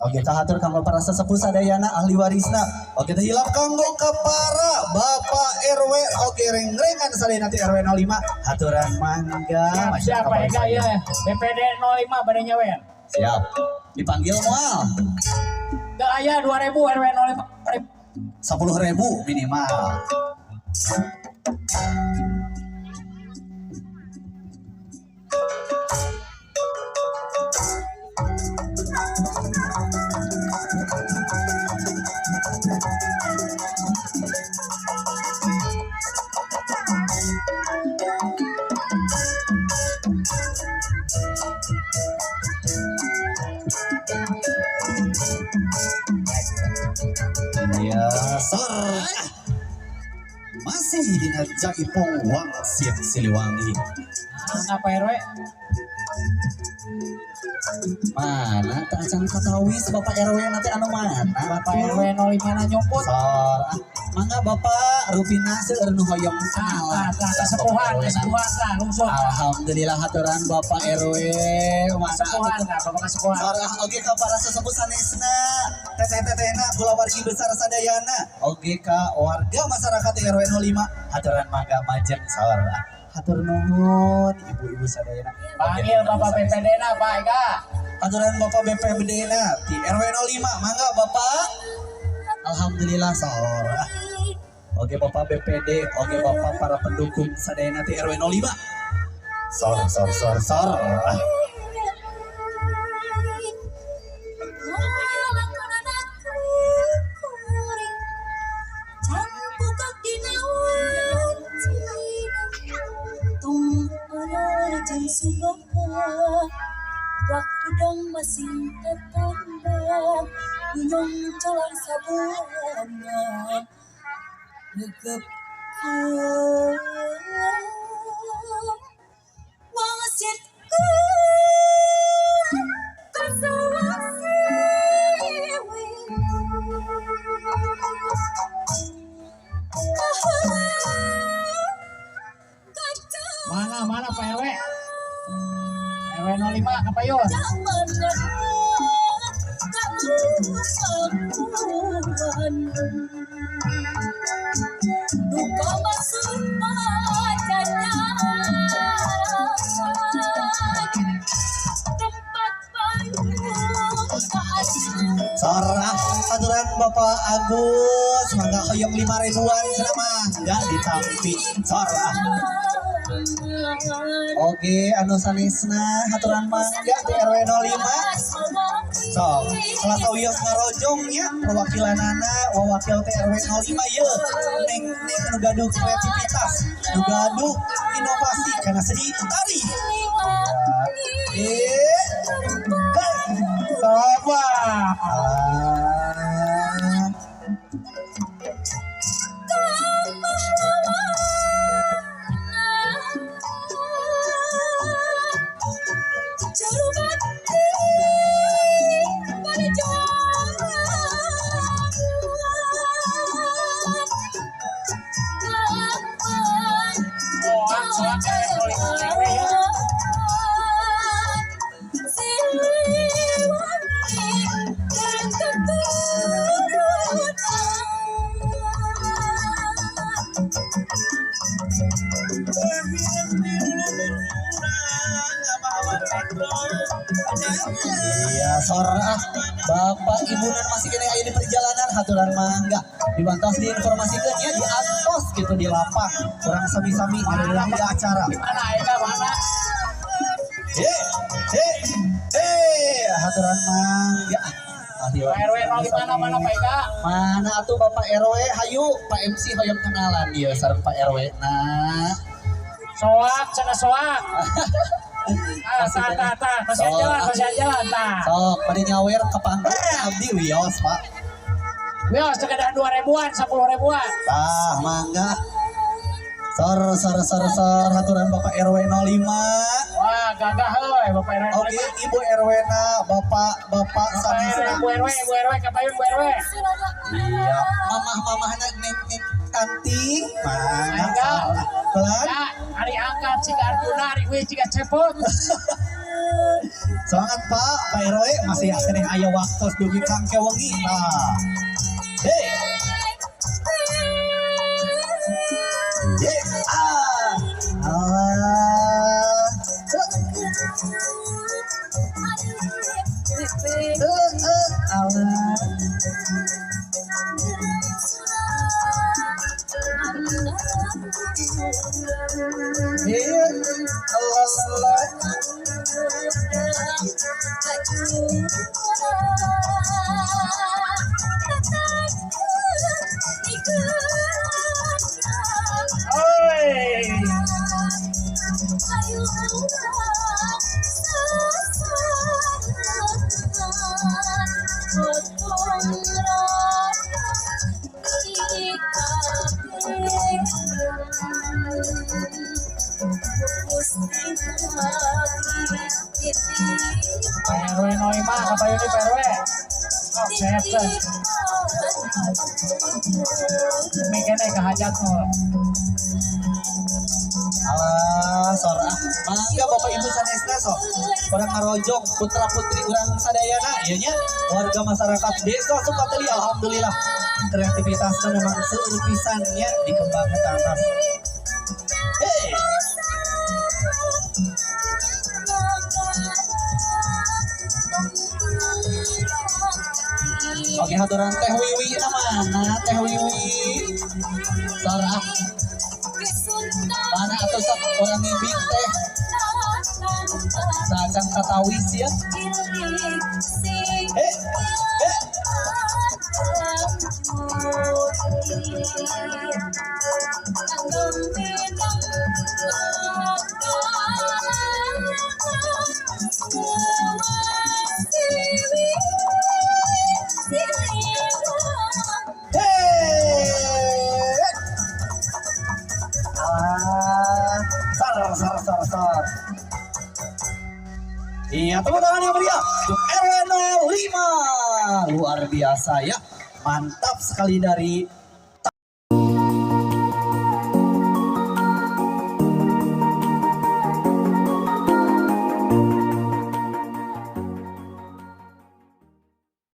Oke, tahatur kanggo para sesepuh sadayana ahli warisna. Oke, teh hilap kanggo ka para Bapak RW. Oke, reng-rengan sadayana teh RW 05. Haturan mangga. Siapa ega ya? BPD 05 bade nyawer. Siap. Dipanggil moal. Gak aya 2000 RW 05. 10.000 minimal. Ya, sor. Masih dengan Jaipong Wang Siap Siliwangi. Apa RW? Mana tak acan katawis Bapak RW nanti anu mana? Bapak RW 05 na nyumput. Sor. Mangga Bapak Rupina seueur nu hoyong salah. Kesepuhan lah lungsur. Alhamdulillah haturan Bapak RW. Kesepuhan lah Bapak kesepuhan. Sor oge ka para sesepuh sanesna. Teteh-tetehna kula wargi besar sadayana. Oge ka warga masyarakat RW 05 haturan mangga majeng sor. Hatur nuhun ibu-ibu sadayana. Panggil Bapak BPD na Pak Ega. Aturan Bapak BPD na di RW 05 mangga Bapak. Alhamdulillah sahur. Oke Bapak BPD, oke Bapak para pendukung sadayana di RW 05. Sor. Rakudang masing tetangga Gunung calar sabana Negep Wasitku Mana Pak RW? RW 05 Kapayun. Sarah aturan Bapak Agus mangga hoyong 5.000-an cenah mah enggak ditampi Sarah. Oke, anu sanesna haturan mangga di RW 05. So, salah wios ngarojongnya perwakilanana wawakil TRW 05 ye. Neng anu gaduh kreativitas, anu gaduh inovasi karena seni tari. Apa? Iya, sorah Bapak Ibu dan masih kena aya di perjalanan haturan mangga dibantos diinformasikan ya di antos gitu di lapang kurang sami-sami ada di acara. Mana Ega mana? Haturan mangga. Pak RW 05 mana Pak Ega? Mana atuh Bapak RW? Hayu Pak MC hoyong kenalan dia sareng Pak RW. Nah, Soak, cenah soak. Kasihan jalan, tah. Sok, pada nyawer ke panggung abdi wios Pak. Wios sekedar 2.000-an, 10.000-an. Tah, mangga. Sor, haturan Bapak RW 05. Wah, gagah heuy Bapak RW 05. Oke, Ibu RW na, Bapak sanesna. Ibu RW, Kapayun Bu RW. Iya, mamah-mamahna neng kanting. Mangga. Pelan. Ya, hari angkat si Arjuna, hari gue jika cepot. Semangat Pak RW masih akhirnya aya waktu dugi Kang Kewengi. Nah. Hei. Ah. Allah. Iya. Allah. Oi. PRW Noima kapayon ni PRW. Oh, sehat. Mikene kahajat mo. Alah, sora. Mangga Bapak Ibu sanesna sok. Orang ngarojong putra putri urang sadayana ieu nya warga masyarakat Desa Sukateli alhamdulillah kreativitasnya memang seueur pisan nya dikembangkan ke atas. Hey. Oke, haturan Teh Wiwi mana Teh Wiwi? Sora. Mana atuh sok orang mimpi teh sajang katawis ya. Sar. Iya, tepuk tangan yang meriah untuk RW 05. Luar biasa ya. Mantap sekali dari